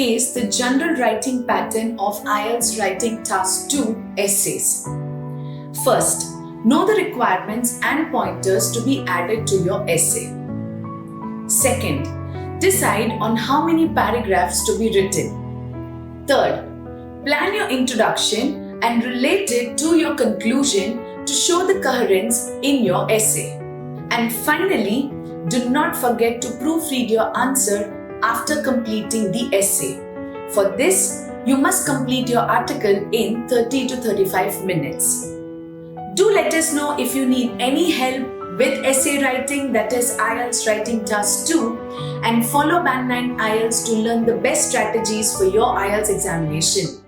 showcase the general writing pattern of IELTS Writing Task 2 essays. First, know the requirements and pointers to be added to your essay. Second, decide on how many paragraphs to be written. Third, plan your introduction and relate it to your conclusion to show the coherence in your essay. And finally, do not forget to proofread your answer after completing the essay. For this, you must complete your article in 30 to 35 minutes. Do let us know if you need any help with essay writing, that is IELTS Writing Task 2, and follow Band9 IELTS to learn the best strategies for your IELTS examination.